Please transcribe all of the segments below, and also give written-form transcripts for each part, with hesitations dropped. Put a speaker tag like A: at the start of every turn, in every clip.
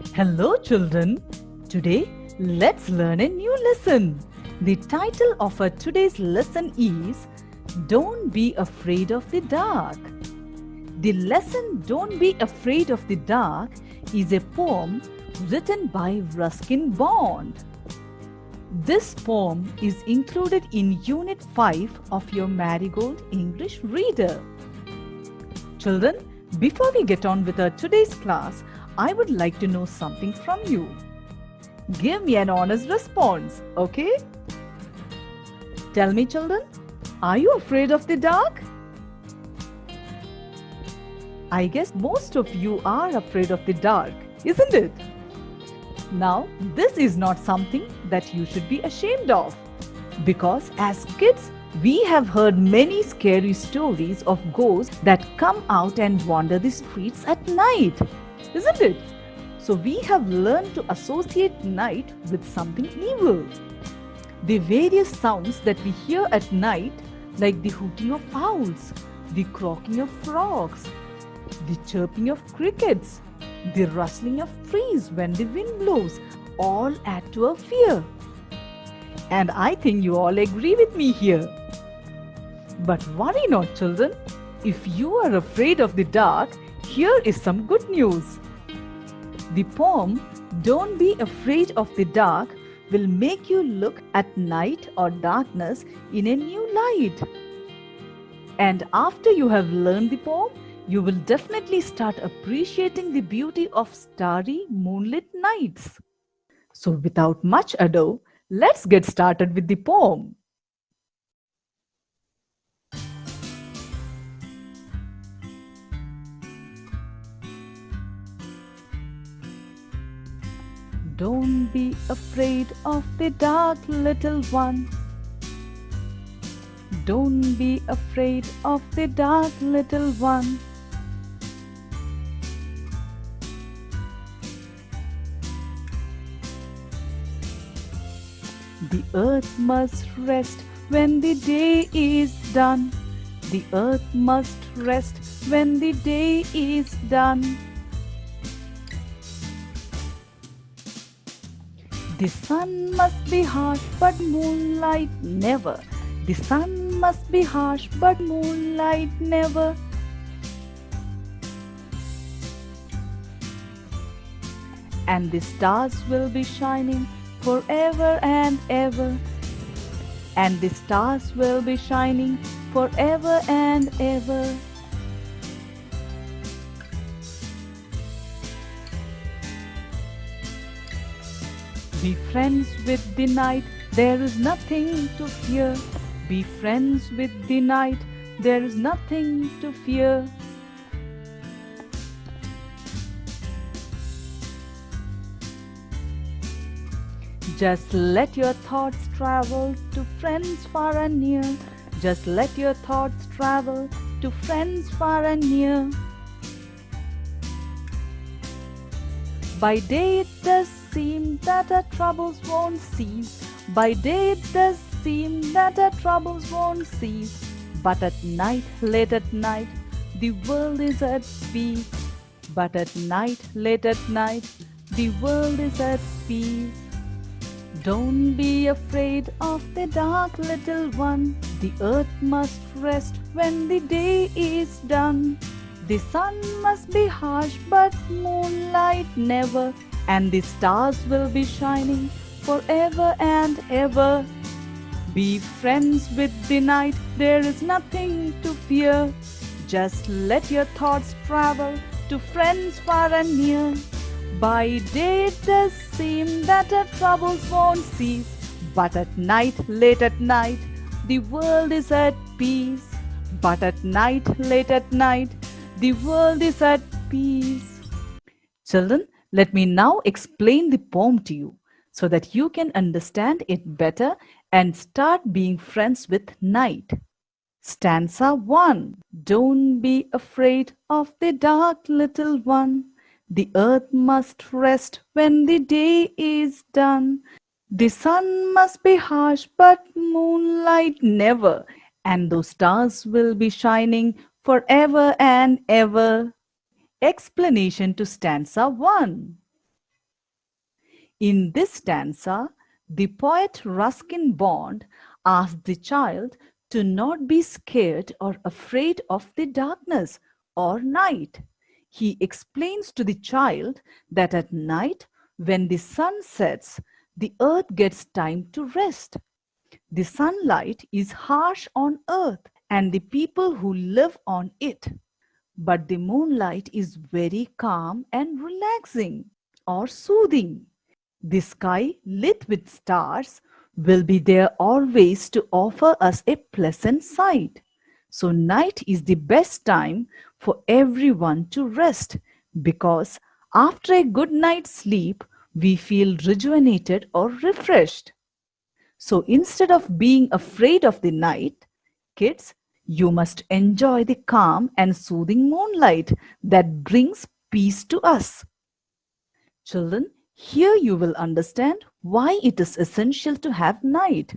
A: Hello children, today let's learn a new lesson. The title of our today's lesson is Don't Be Afraid of the Dark. The lesson Don't Be Afraid of the Dark is a poem written by Ruskin Bond. This poem is included in Unit 5 of your Marigold English Reader. Children, before we get on with our today's class, I would like to know something from you. Give me an honest response, okay? Tell me, children, are you afraid of the dark? I guess most of you are afraid of the dark, isn't it? Now, this is not something that you should be ashamed of, because as kids, we have heard many scary stories of ghosts that come out and wander the streets at night, isn't it? So we have learned to associate night with something evil. The various sounds that we hear at night, like the hooting of owls, the croaking of frogs, the chirping of crickets, the rustling of trees when the wind blows, all add to our fear. And I think you all agree with me here. But worry not, children. If you are afraid of the dark, here is some good news. The poem Don't Be Afraid of the Dark will make you look at night or darkness in a new light. And after you have learned the poem, you will definitely start appreciating the beauty of starry moonlit nights. So without much ado, let's get started with the poem. Don't be afraid of the dark, little one. Don't be afraid of the dark, little one. The earth must rest when the day is done. The earth must rest when the day is done. The sun must be harsh, but moonlight never. The sun must be harsh, but moonlight never. And the stars will be shining forever and ever. And the stars will be shining forever and ever. Be friends with the night, there is nothing to fear. Be friends with the night, there is nothing to fear. Just let your thoughts travel to friends far and near. Just let your thoughts travel to friends far and near. By day it does seem that our troubles won't cease. By day it does seem that our troubles won't cease. But at night, late at night, the world is at peace. But at night, late at night, the world is at peace. Don't be afraid of the dark, little one. The earth must rest when the day is done. The sun must be harsh, but moonlight never. And the stars will be shining forever and ever. Be friends with the night, there is nothing to fear. Just let your thoughts travel to friends far and near. By day it does seem that our troubles won't cease. But at night, late at night, the world is at peace. But at night, late at night, the world is at peace. Children, let me now explain the poem to you so that you can understand it better and start being friends with night. Stanza 1. Don't be afraid of the dark, little one. The earth must rest when the day is done. The sun must be harsh, but moonlight never. And those stars will be shining forever and ever. Explanation to stanza 1. In this stanza, the poet Ruskin Bond asked the child to not be scared or afraid of the darkness or night. He explains to the child that at night, when the sun sets, the earth gets time to rest. The sunlight is harsh on earth and the people who live on it. But the moonlight is very calm and relaxing or soothing. The sky lit with stars will be there always to offer us a pleasant sight. So night is the best time for everyone to rest because after a good night's sleep, we feel rejuvenated or refreshed. So instead of being afraid of the night, kids, you must enjoy the calm and soothing moonlight that brings peace to us. Children, here you will understand why it is essential to have night.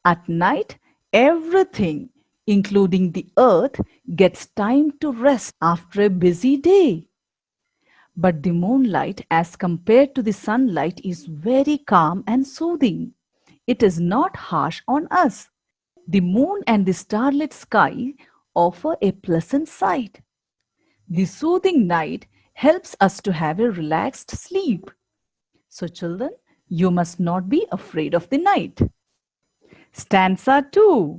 A: At night, everything, including the earth, gets time to rest after a busy day. But the moonlight, as compared to the sunlight, is very calm and soothing. It is not harsh on us. The moon and the starlit sky offer a pleasant sight. The soothing night helps us to have a relaxed sleep. So, children, you must not be afraid of the night. Stanza 2.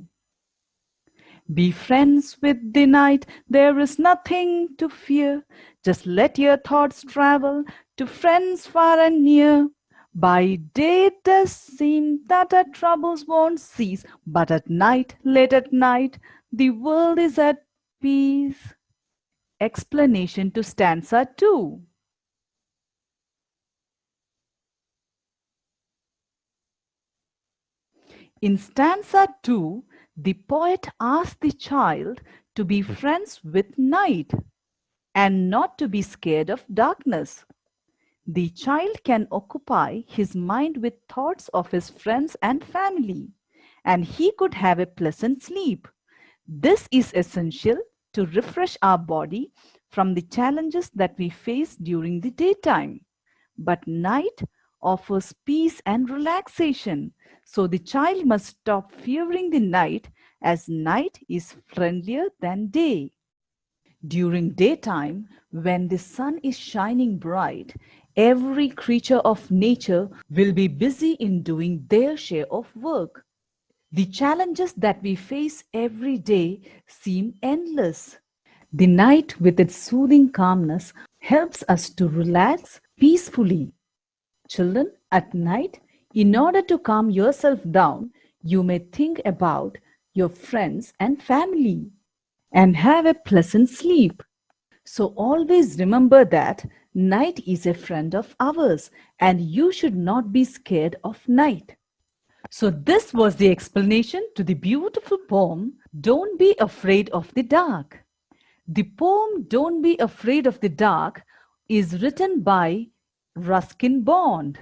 A: Be friends with the night, there is nothing to fear. Just let your thoughts travel to friends far and near. By day it does seem that our troubles won't cease, but at night, late at night, the world is at peace. Explanation to stanza 2. In stanza 2, the poet asks the child to be friends with night and not to be scared of darkness. The child can occupy his mind with thoughts of his friends and family, and he could have a pleasant sleep. This is essential to refresh our body from the challenges that we face during the daytime. But night offers peace and relaxation, so the child must stop fearing the night as night is friendlier than day. During daytime, when the sun is shining bright, every creature of nature will be busy in doing their share of work. The challenges that we face every day seem endless. The night, with its soothing calmness, helps us to relax peacefully. Children, at night, in order to calm yourself down, you may think about your friends and family and have a pleasant sleep. So always remember that night is a friend of ours and you should not be scared of night. So this was the explanation to the beautiful poem, Don't Be Afraid of the Dark. The poem Don't Be Afraid of the Dark is written by Ruskin Bond.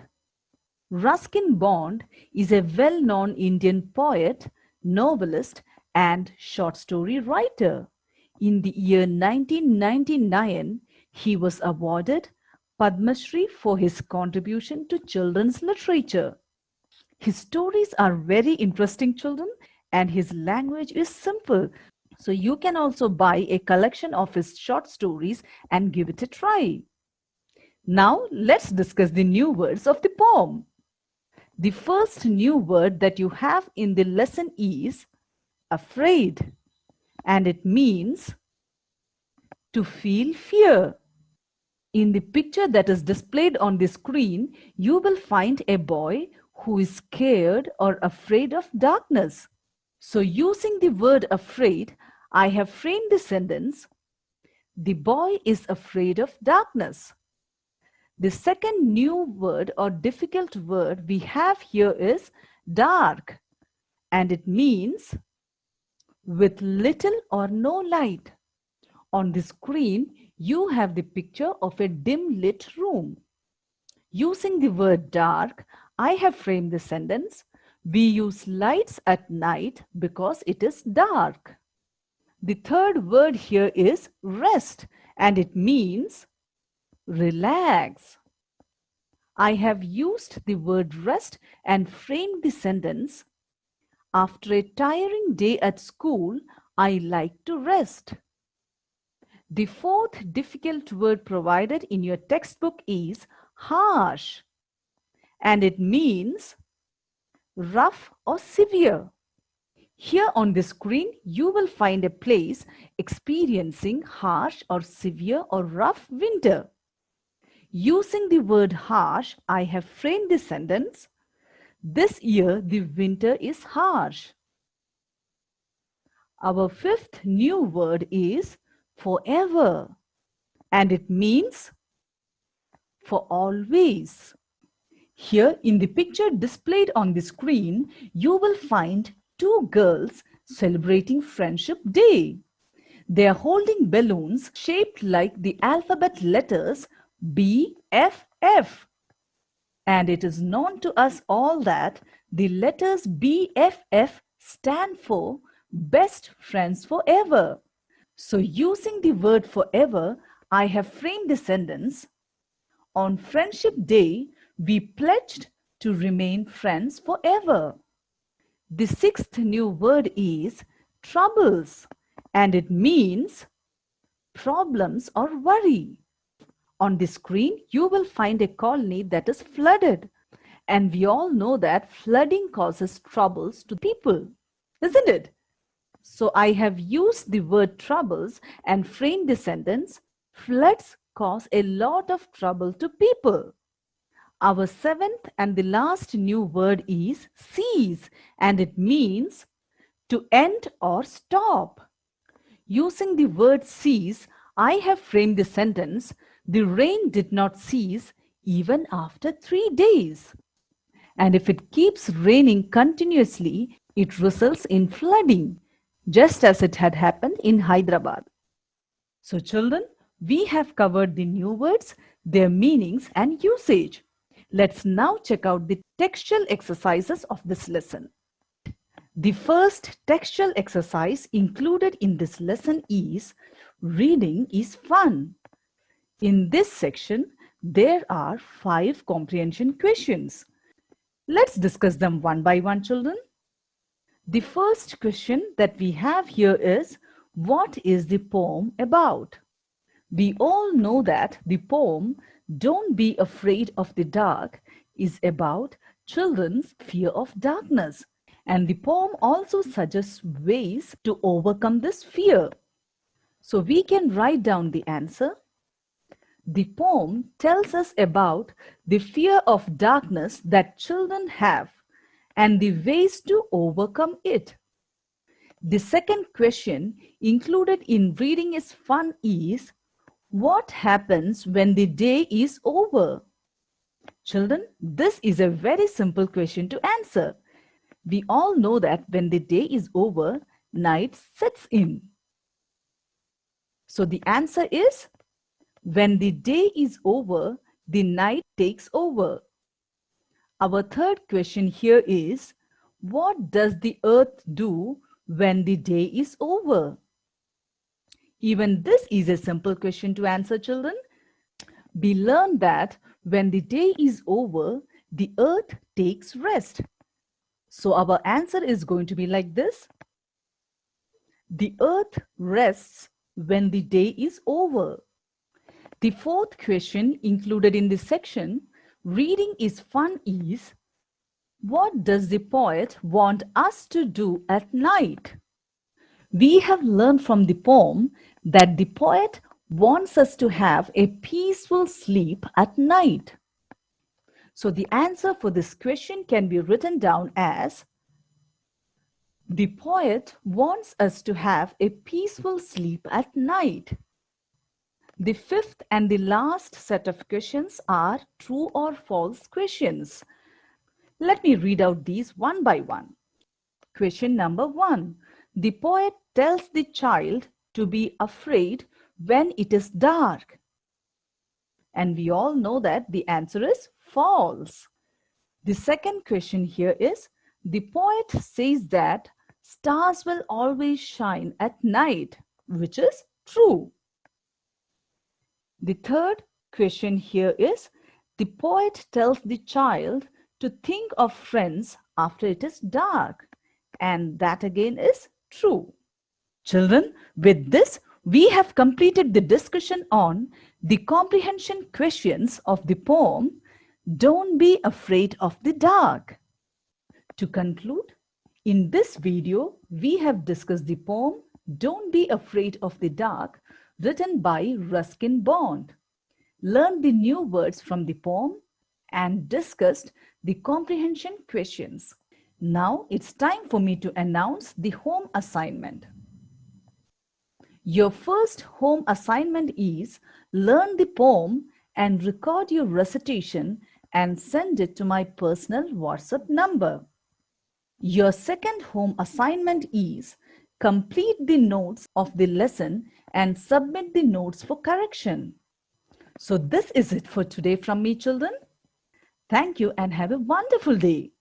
A: Ruskin Bond is a well-known Indian poet, novelist, and short story writer. In the year 1999, he was awarded Padma Shri for his contribution to children's literature. His stories are very interesting, children, and his language is simple. So you can also buy a collection of his short stories and give it a try. Now let's discuss the new words of the poem. The first new word that you have in the lesson is afraid, and it means to feel fear. In the picture that is displayed on the screen, you will find a boy who is scared or afraid of darkness. So using the word afraid, I have framed the sentence, the boy is afraid of darkness. The second new word or difficult word we have here is dark, and it means with little or no light. On the screen, you have the picture of a dim lit room. Using the word dark, I have framed the sentence, we use lights at night because it is dark. The third word here is rest, and it means relax. I have used the word rest and framed the sentence, after a tiring day at school, I like to rest. The fourth difficult word provided in your textbook is harsh, and it means rough or severe. Here on the screen, you will find a place experiencing harsh or severe or rough winter. Using the word harsh, I have framed the sentence. This year, the winter is harsh. Our fifth new word is forever, and it means for always. Here in the picture displayed on the screen, you will find two girls celebrating Friendship Day. They are holding balloons shaped like the alphabet letters BFF. And it is known to us all that the letters BFF stand for Best Friends Forever. So using the word forever, I have framed the sentence. On Friendship Day, we pledged to remain friends forever. The sixth new word is troubles, and it means problems or worry. On the screen, you will find a colony that is flooded. And we all know that flooding causes troubles to people, isn't it? So I have used the word troubles and framed the sentence. Floods cause a lot of trouble to people. Our seventh and the last new word is cease, and it means to end or stop. Using the word cease, I have framed the sentence. The rain did not cease even after 3 days. And if it keeps raining continuously, it results in flooding, just as it had happened in Hyderabad. So children, we have covered the new words, their meanings and usage. Let's now check out the textual exercises of this lesson. The first textual exercise included in this lesson is reading is fun. In this section, there are 5 comprehension questions. Let's discuss them one by one, children. The first question that we have here is, what is the poem about? We all know that the poem, Don't Be Afraid of the Dark, is about children's fear of darkness. And the poem also suggests ways to overcome this fear. So we can write down the answer. The poem tells us about the fear of darkness that children have and the ways to overcome it. The second question included in reading is fun is, what happens when the day is over? Children, this is a very simple question to answer. We all know that when the day is over, night sets in. So the answer is, when the day is over, the night takes over. Our third question here is, what does the earth do when the day is over? Even this is a simple question to answer, children. We learned that when the day is over, the earth takes rest. So our answer is going to be like this. The earth rests when the day is over. The fourth question included in this section, reading is fun is, what does the poet want us to do at night? We have learned from the poem that the poet wants us to have a peaceful sleep at night. So the answer for this question can be written down as, the poet wants us to have a peaceful sleep at night. The fifth and the last set of questions are true or false questions. Let me read out these one by one. Question number 1. The poet tells the child to be afraid when it is dark. And we all know that the answer is false. The second question here is, the poet says that stars will always shine at night, which is true. The third question here is, The poet tells the child to think of friends after it is dark. And that again is true. Children, with this, we have completed the discussion on the comprehension questions of the poem, Don't Be Afraid of the Dark. To conclude, in this video, we have discussed the poem, Don't Be Afraid of the Dark, written by Ruskin Bond, learned the new words from the poem, and discussed the comprehension questions. Now it's time for me to announce the home assignment. Your first home assignment is learn the poem and record your recitation and send it to my personal WhatsApp number. Your second home assignment is complete the notes of the lesson and submit the notes for correction. So this is it for today from me, children. Thank you and have a wonderful day.